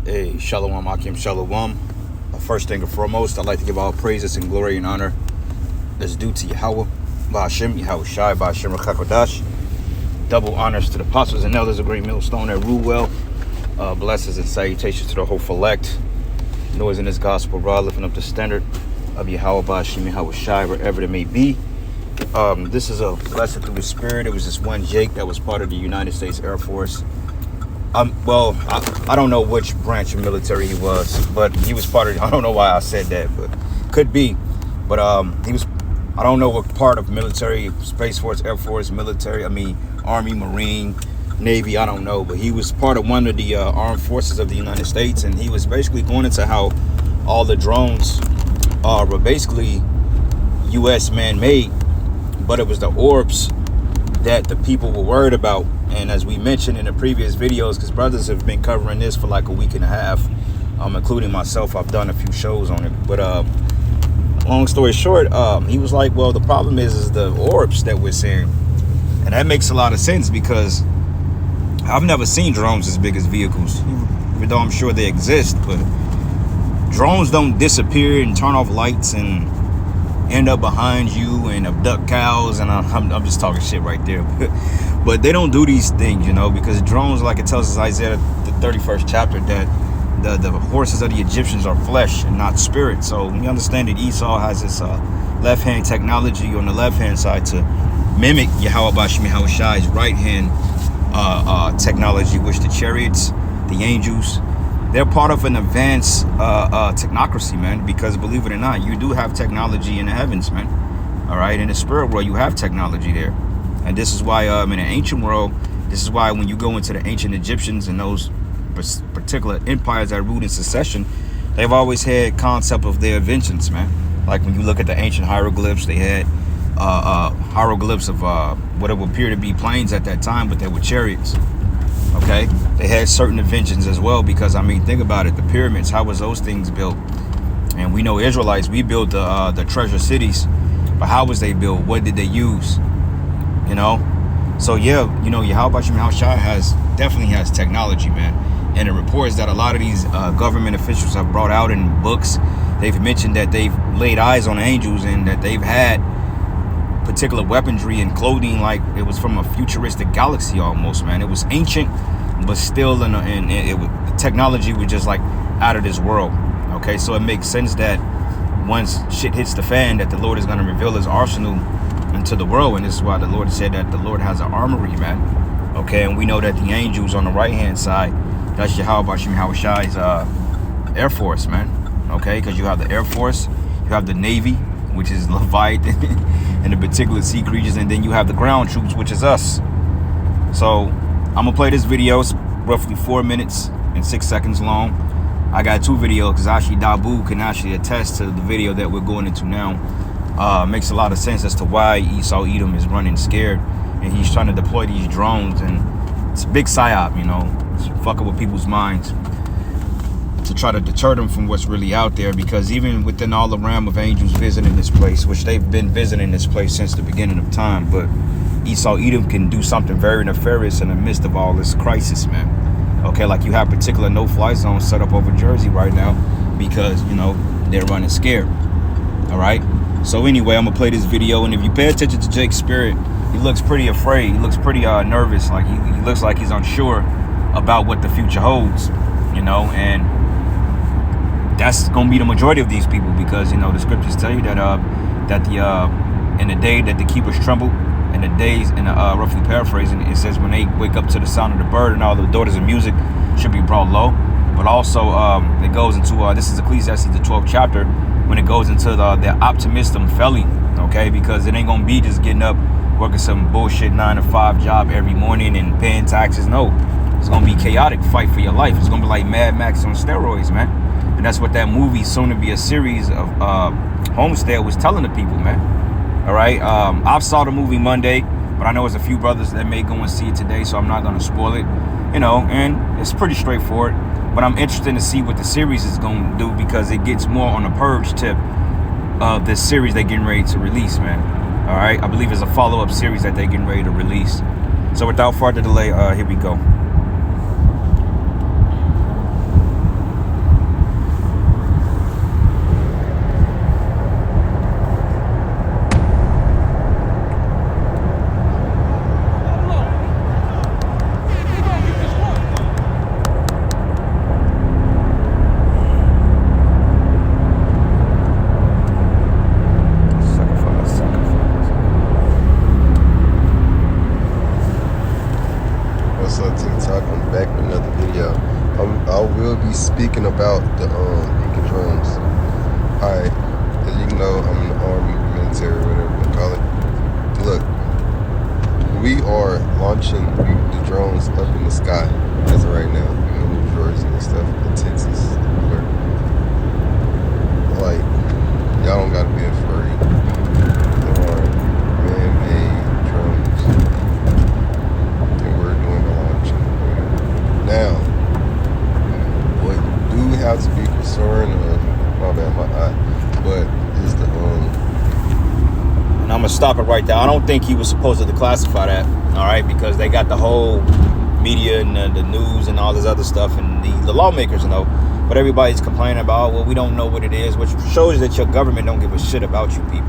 Hey, Shalom, Akim Shalom. First thing and foremost, I'd like to give all praises and glory and honor that's due to Yahweh, Ba'ashem, Yahweh Shai, Ba'ashem Rakakodash. Double honors to the apostles and elders of Great Millstone that rule well. Blessings and salutations to the whole elect. Noise in this gospel, raw, lifting up the standard of Yahweh, Ba'ashem, Yahweh Shai, wherever it may be. This is a lesson through the Spirit. It was this one Jake that was part of the United States Air Force. I don't know which branch of military he was, but he was part of, I don't know why I said that, but could be. But he was, I don't know what part of military, Space Force, Air Force, military, Army, Marine, Navy, I don't know. But he was part of one of the armed forces of the United States, and he was basically going into how all the drones were basically U.S. man-made, but it was the orbs that the people were worried about. And as we mentioned in the previous videos, because brothers have been covering this for like a week and a half, including myself, I've done a few shows on it. But long story short, he was like, well, the problem is the orbs that we're seeing. And that makes a lot of sense, because I've never seen drones as big as vehicles, even though I'm sure they exist. But drones don't disappear and turn off lights and end up behind you and abduct cows, and I'm just talking shit right there. But they don't do these things, because drones, like it tells us Isaiah the 31st chapter, that the horses of the Egyptians are flesh and not spirit. So we understand that Esau has this left-hand technology on the left-hand side to mimic Yahweh Ba'ashem Yahweh Shai's right-hand technology, which the chariots, the angels, they're part of an advanced technocracy, man, because believe it or not, you do have technology in the heavens, man. All right, in the spirit world, you have technology there. And this is why in the ancient world, this is why when you go into the ancient Egyptians and those particular empires that ruled in succession, they've always had concept of their inventions, man. Like when you look at the ancient hieroglyphs, they had hieroglyphs of what would appear to be planes at that time, but they were chariots. Okay, they had certain inventions as well, because think about it, the pyramids, how was those things built? And we know Israelites, we built the treasure cities, but how was they built? What did they use? So yeah, Yahweh Ba'ashem Yahweh Shai definitely has technology, man. And it reports that a lot of these government officials have brought out in books, they've mentioned that they've laid eyes on angels and that they've had particular weaponry and clothing like it was from a futuristic galaxy almost, man. It was ancient, but still the technology was just like out of this world. Okay, so it makes sense that once shit hits the fan, that the Lord is going to reveal his arsenal into the world. And this is why the Lord said that the Lord has an armory, man. Okay, and we know that the angels on the right hand side, that's Yahweh Ba'ashem Yahweh Shai's Air Force, man. Okay, because you have the Air Force, you have the Navy, which is Leviathan and the particular sea creatures, and then you have the ground troops, which is us. So I'm gonna play this video. It's roughly 4 minutes and 6 seconds long. I got two videos because actually Dabu can actually attest to the video that we're going into now. Makes a lot of sense as to why Esau Edom is running scared, and he's trying to deploy these drones, and it's a big psyop, it's fucking with people's minds to try to deter them from what's really out there. Because even within all the realm of angels visiting this place, which they've been visiting this place since the beginning of time, but Esau Edom can do something very nefarious in the midst of all this crisis, man. Okay, like you have particular no-fly zones set up over Jersey right now because, they're running scared. All right. So anyway, I'm gonna play this video, and if you pay attention to Jake's spirit, he looks pretty afraid. He looks pretty nervous. Like he looks like he's unsure about what the future holds, and that's gonna be the majority of these people, because the scriptures tell you that in the day that the keepers tremble, and the days, and roughly paraphrasing, it says when they wake up to the sound of the bird, and all the daughters of music should be brought low. But also it goes into this is Ecclesiastes the 12th chapter, when it goes into the optimism felly, okay, because it ain't gonna be just getting up, working some bullshit 9-to-5 job every morning and paying taxes. No, it's gonna be chaotic, fight for your life. It's gonna be like Mad Max on steroids, man. And that's what that movie, soon to be a series of Homestead, was telling the people, man. All right, I saw the movie Monday, but I know there's a few brothers that may go and see it today, so I'm not gonna spoil it, and it's pretty straightforward. But I'm interested to see what the series is going to do, because it gets more on the purge tip of this series they're getting ready to release, man. All right, I believe it's a follow-up series that they're getting ready to release. So without further delay, here we go. TikTok. I'm back with another video. I will be speaking about the Inca drones. Alright, as you know, I'm in the Army, military, whatever you call it. Look, we are launching the drones up in the sky as of right now in New Jersey and stuff, in Texas, where, like, y'all don't gotta be afraid. There are man-made drones, and we're doing the launching. Now, what do we have to be concerned of? My bad, my eye. But is the And I'm gonna stop it right there. I don't think he was supposed to declassify that, all right, because they got the whole media and the news and all this other stuff, and the lawmakers know. But everybody's complaining about, well, we don't know what it is, which shows that your government don't give a shit about you people.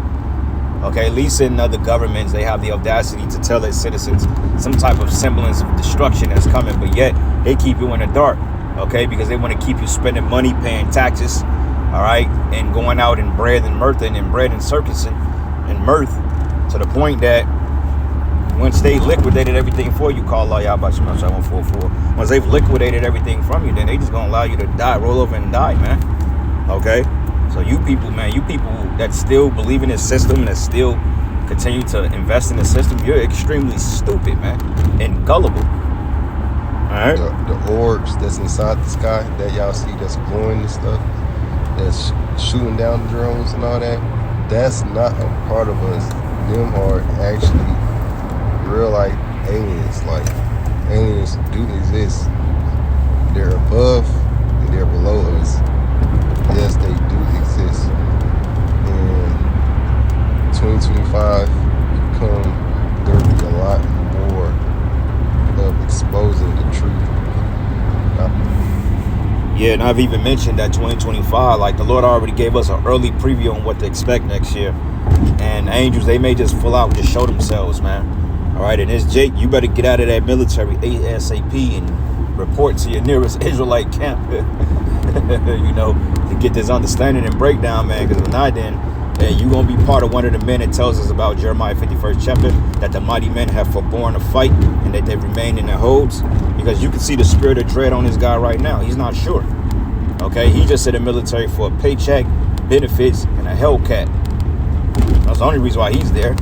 Okay, at least in other governments, they have the audacity to tell their citizens some type of semblance of destruction that's coming, but yet they keep you in the dark, okay, because they want to keep you spending money, paying taxes, all right, and going out in bread and mirth and bread and circus and mirth, to the point that once they liquidated everything for you, call Allah Yahweh Shema 144. Once they've liquidated everything from you, then they just gonna allow you to die, roll over and die, man. Okay? So you people, man, you people that still believe in this system and that still continue to invest in the system, you're extremely stupid, man, and gullible. All right? The orbs that's inside the sky that y'all see that's glowing and stuff, that's shooting down the drones and all that, that's not a part of us. Them are actually real life aliens. Like, aliens do exist. They're above and they're below us. Yes, they do exist. And 2025 there will be a lot more of exposing the truth. Yeah, and I've even mentioned that 2025, like the Lord already gave us an early preview on what to expect next year. And angels, they may just full out just show themselves, man. All right, and it's Jake, you better get out of that military ASAP and report to your nearest Israelite camp, you know, to get this understanding and breakdown, man, because if not, then you're going to be part of one of the men that tells us about Jeremiah 51st chapter, that the mighty men have forborne to fight and that they've remained in their holds, because you can see the spirit of dread on this guy right now. He's not sure. Okay, he just in the military for a paycheck, benefits, and a Hellcat. That's the only reason why he's there.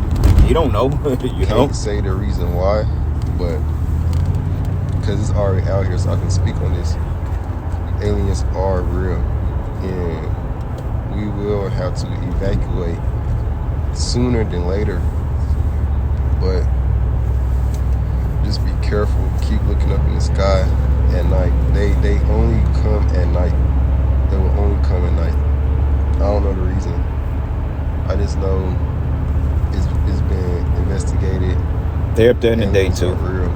You don't know, you know. Can't say the reason why, but because it's already out here, so I can speak on this. Aliens are real, and we will have to evacuate sooner than later. But just be careful. Keep looking up in the sky at night. They only come at night. They will only come at night. I don't know the reason. I just know it's been investigated. They're up there in the day too. Real.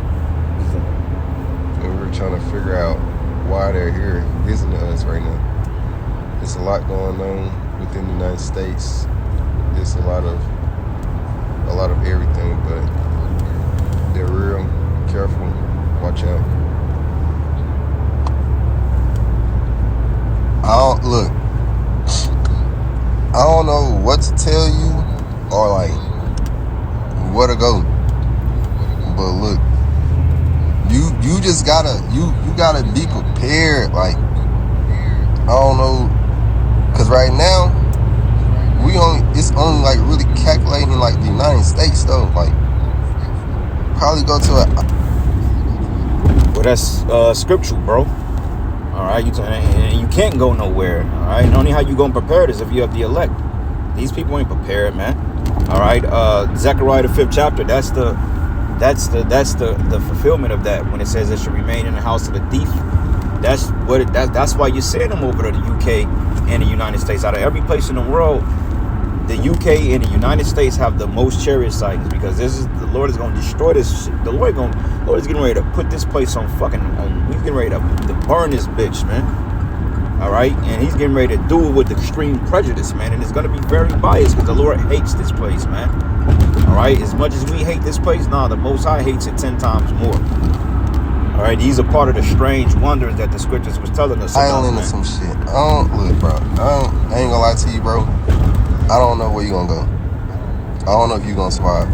And we're trying to figure out why they're here visiting us right now. There's a lot going on within the United States. There's a lot of everything, but they're real. Be careful. Watch out. I don't know what to tell you or like where to go. But look, you just gotta you gotta be prepared. Like, I don't know, cause right now it's only like really calculating like the United States though. Like, probably go to Well, that's scriptural, bro. All right, you can't go nowhere. All right, and only how you gonna prepare is if you have the elect. These people ain't prepared, man. All right, Zechariah the 5th chapter. That's the fulfillment of that when it says it should remain in the house of the thief. That's why you're seeing them over to the UK and the United States. Out of every place in the world, the UK and the United States have the most chariot sightings, because the Lord is going to destroy this shit. The Lord is getting ready to put this place on he's getting ready to burn this bitch, man. All right, and he's getting ready to do it with extreme prejudice, man, and it's going to be very biased because the Lord hates this place, man. All right, as much as we hate this place, the Most High hates it 10 times more. All right, these are part of the strange wonders that the scriptures was telling us about. I ain't into some shit. Look, bro. I ain't gonna lie to you, bro. I don't know where you gonna go. I don't know if you gonna survive.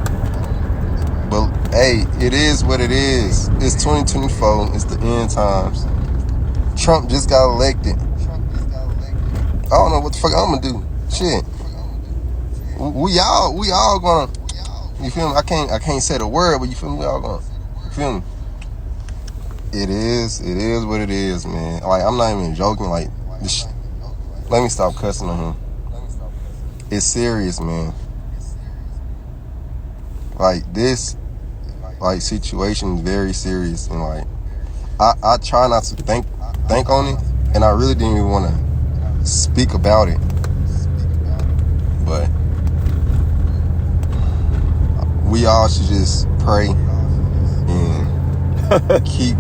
But Hey, it is what it is. It's 2024. It's the end times. Trump just got elected. I don't know what the fuck I'm gonna do. Shit. We all gonna. You feel me? I can't say the word, but you feel me? We all gonna. You feel me? It is what it is, man. Like, I'm not even joking. Like, let me stop cussing on him. It's serious, man. Like, this, like, situation is very serious, and like, I try not to think on it, and I really didn't even want to speak about it, but we all should just pray and keep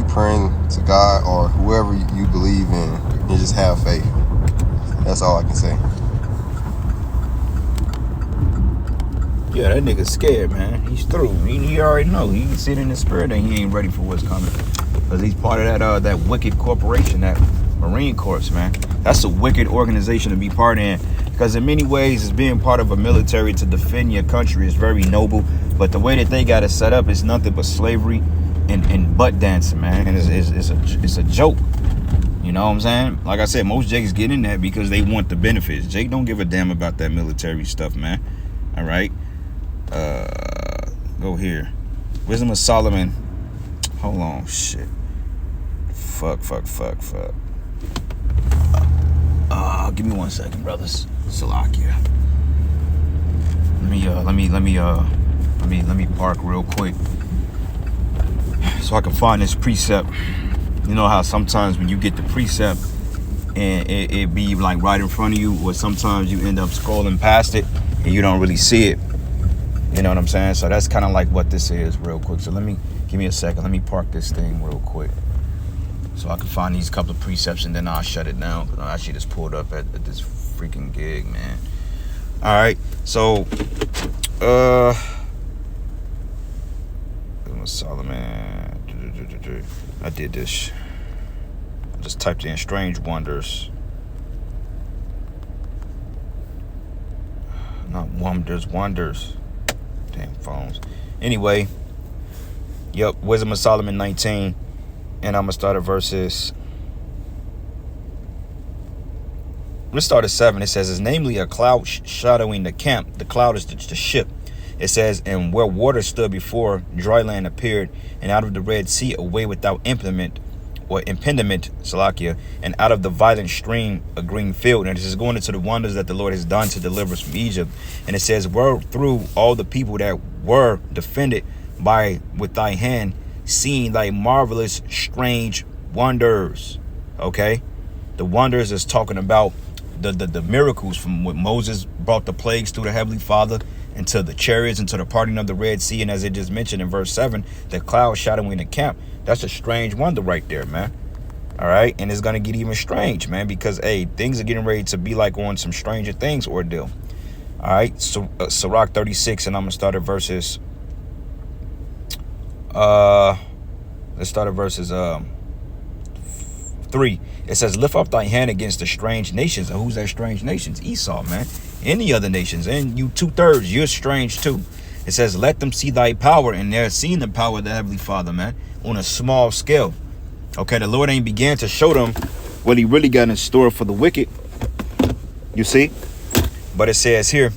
praying to God or whoever you believe in, and just have faith. That's all I can say. Yeah, that nigga's scared, man. He's through. He already know. He can see it in his spirit that he ain't ready for what's coming. Because he's part of that wicked corporation, that Marine Corps, man. That's a wicked organization to be part in. Because in many ways, it's being part of a military to defend your country is very noble. But the way that they got it set up is nothing but slavery and butt dancing, man. And it's a joke. You know what I'm saying? Like I said, most Jakes get in that because they want the benefits. Jake don't give a damn about that military stuff, man. All right? Go here. Wisdom of Solomon. Hold on, shit. Fuck. Give me 1 second, brothers. Salakia. Let me park real quick so I can find this precept. You know how sometimes when you get the precept and it be like right in front of you, or sometimes you end up scrolling past it and you don't really see it. You know what I'm saying? So that's kind of like what this is real quick. So give me a second. Let me park this thing real quick so I can find these couple of precepts, and then I'll shut it down. Because I actually just pulled up at this freaking gig, man. All right. So, Solomon. I did this. I just typed in strange wonders. Not wonders. Damn phones. Anyway, yep, Wisdom of Solomon 19, and I'm gonna start at verses. Let's start at 7. It says, "It's namely a cloud shadowing the camp. The cloud is the ship." It says, "And where water stood before, dry land appeared, and out of the Red Sea a way without impediment, Salakia, and out of the violent stream a green field." And this is going into the wonders that the Lord has done to deliver us from Egypt. And it says, "Were through all the people that were defended with thy hand, seeing thy marvelous strange wonders." Okay, the wonders is talking about the miracles from what Moses brought the plagues through the Heavenly Father into the chariots, into the parting of the Red Sea, and as it just mentioned in verse 7, the cloud shadowing the camp. That's a strange wonder right there, man. All right, and it's gonna get even strange, man, because things are getting ready to be like on some Stranger Things ordeal. All right, so Sirach 36, and I'm gonna start at verses. Let's start at verses 3. It says, "Lift up thy hand against the strange nations." And who's that strange nations? Esau, man. Any other nations, and you 2/3, you're strange too. It says, "Let them see thy power," and they're seeing the power of the Heavenly Father, man, on a small scale. Okay, the Lord ain't began to show them what he really got in store for the wicked. You see? But it says here,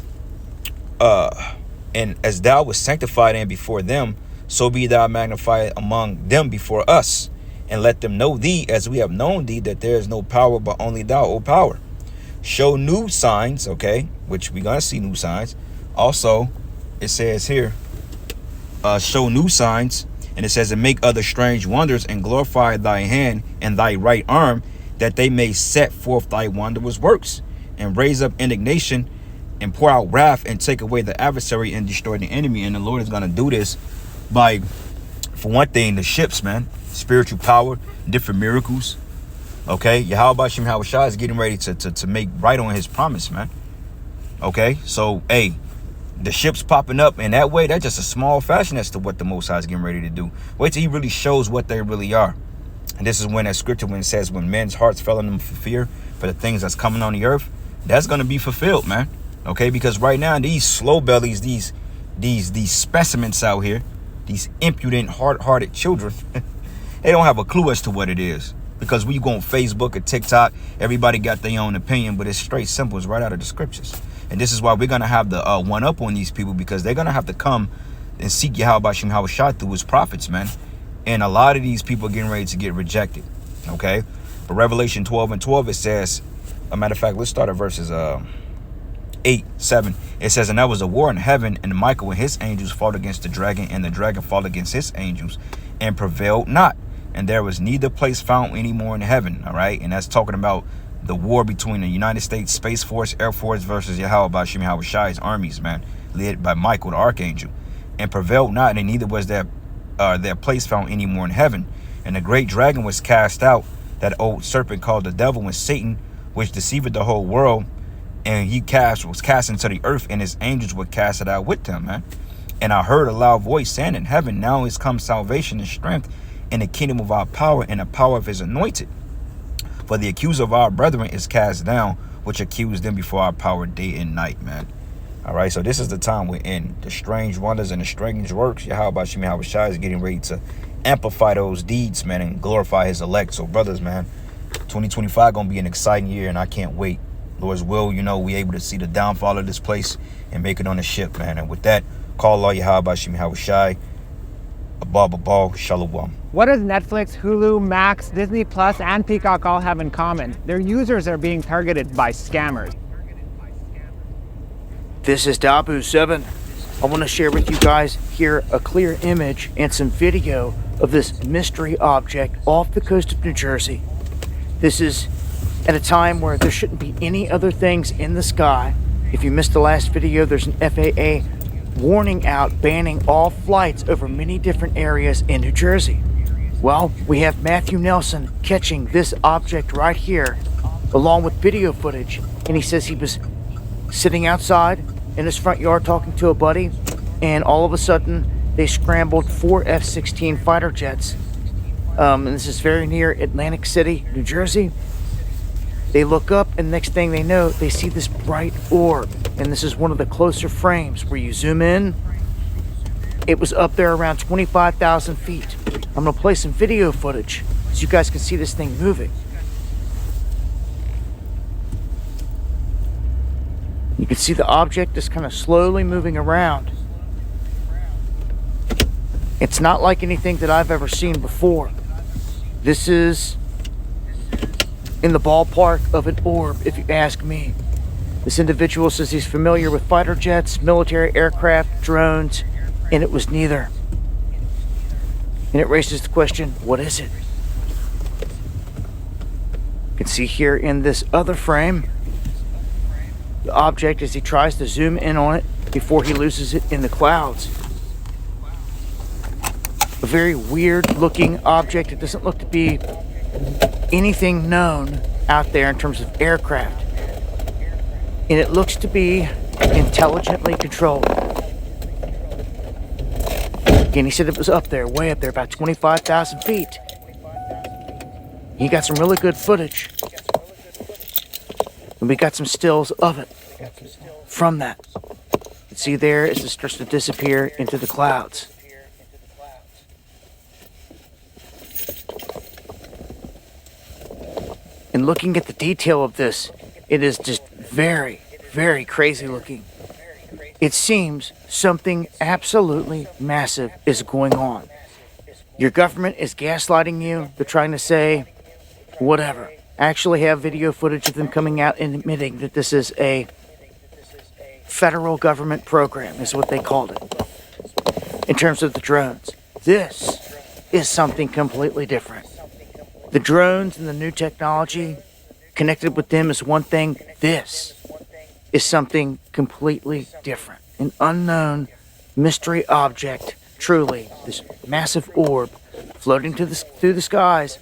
"And as thou wast sanctified and before them, so be thou magnified among them before us. And let them know thee as we have known thee, that there is no power but only thou, O power. Show new signs," okay, which we're going to see new signs. Also, it says here, "Show new signs," and it says, "And make other strange wonders, and glorify thy hand and thy right arm, that they may set forth thy wondrous works, and raise up indignation, and pour out wrath, and take away the adversary, and destroy the enemy." And the Lord is going to do this by, for one thing, the ships, man. Spiritual power, different miracles. Okay, Yahweh Shem Hawashai is getting ready to make right on his promise, man. Okay, so the ships popping up in that way, that's just a small fashion as to what the Most High is getting ready to do. Wait till he really shows what they really are. And this is when that scripture, when it says, when men's hearts fell in them for fear for the things that's coming on the earth, that's going to be fulfilled, man. Okay, because right now these slow bellies, these these specimens out here, these impudent, hard-hearted children, they don't have a clue as to what it is. Because when you go on Facebook or TikTok, everybody got their own opinion, but it's straight simple. It's right out of the scriptures. And this is why we're going to have the one up on these people, because they're going to have to come and seek Yahweh Shem Yahushua through his prophets, man. And a lot of these people are getting ready to get rejected, okay? But Revelation 12:12, it says, a matter of fact, let's start at verses 8, 7. It says, and there was a war in heaven, and Michael and his angels fought against the dragon, and the dragon fought against his angels and prevailed not. And there was neither place found anymore in heaven, all right? And that's talking about the war between the United States Space Force, Air Force versus Yahweh Shem Yahushua's armies, man, led by Michael, the archangel. And prevailed not, and neither was their place found anymore in heaven. And the great dragon was cast out, that old serpent called the devil and Satan, which deceived the whole world. And he was cast into the earth, and his angels were casted out with him, man. And I heard a loud voice saying in heaven, now is come salvation and strength in the kingdom of our power and the power of his anointed. For the accuser of our brethren is cast down, which accused them before our power day and night, man. All right, so this is the time we're in. The strange wonders and the strange works, Yahweh Shem Yahushua is getting ready to amplify those deeds, man, and glorify his elect. So, brothers, man, 2025 going to be an exciting year, and I can't wait. Lord's will, you know, we able to see the downfall of this place and make it on the ship, man. And with that, call Allah Yahweh Shem Yahushua. Abba, Shalom. What does Netflix, Hulu, Max, Disney Plus, and Peacock all have in common? Their users are being targeted by scammers. This is Dabu7. I want to share with you guys here a clear image and some video of this mystery object off the coast of New Jersey. This is at a time where there shouldn't be any other things in the sky. If you missed the last video, there's an FAA warning out banning all flights over many different areas in New Jersey. Well, we have Matthew Nelson catching this object right here along with video footage, and he says he was sitting outside in his front yard talking to a buddy, and all of a sudden they scrambled 4 F-16 fighter jets, and this is very near Atlantic City, New Jersey. They look up, and next thing they know, they see this bright orb. And this is one of the closer frames where you zoom in. It was up there around 25,000 feet. I'm going to play some video footage so you guys can see this thing moving. You can see the object is kind of slowly moving around. It's not like anything that I've ever seen before. This is in the ballpark of an orb, if you ask me. This individual says he's familiar with fighter jets, military aircraft, drones, and it was neither. And it raises the question, what is it? You can see here in this other frame, the object as he tries to zoom in on it before he loses it in the clouds. A very weird looking object. It doesn't look to be anything known out there in terms of aircraft. And it looks to be intelligently controlled. Again, he said it was up there, way up there, about 25,000 feet. He got some really good footage. And we got some stills of it from that. You can see there as it starts to disappear into the clouds. And looking at the detail of this, it is just very, very crazy looking. It seems something absolutely massive is going on. Your government is gaslighting you. They're trying to say whatever. I actually have video footage of them coming out and admitting that this is a federal government program, is what they called it. In terms of the drones, this is something completely different. The drones and the new technology connected with them is one thing. This is something completely different. An unknown mystery object, truly, this massive orb floating through the skies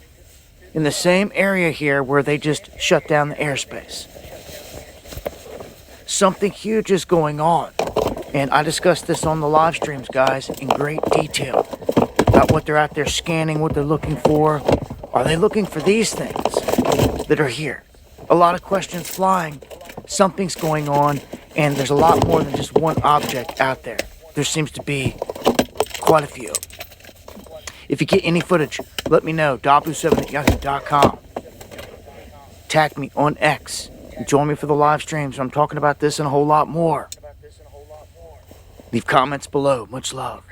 in the same area here where they just shut down the airspace. Something huge is going on, and I discussed this on the live streams, guys, in great detail about what they're out there scanning, what they're looking for. Are they looking for these things that are here? A lot of questions flying. Something's going on, and there's a lot more than just one object out there. there seems to be quite a few. If you get any footage, let me know. Dabu7@yahoo.com. Tag me on X. Join me for the live streams. I'm talking about this and a whole lot more. Leave comments below. Much love.